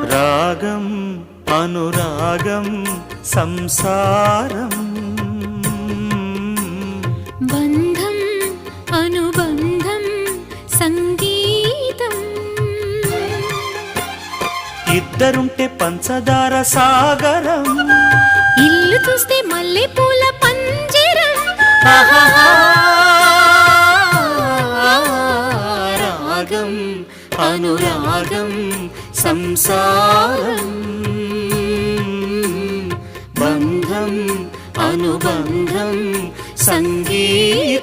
రాగం అనురాగం సంసారం బంధం అనుబంధం సంగీతం ఇద్దరుంటే పంచదార సాగరం ఇల్లు చూస్తే మల్లె పూల పంజరం రాగం అనురాగం సంసారం బంధం అనుబంధం సంగీతం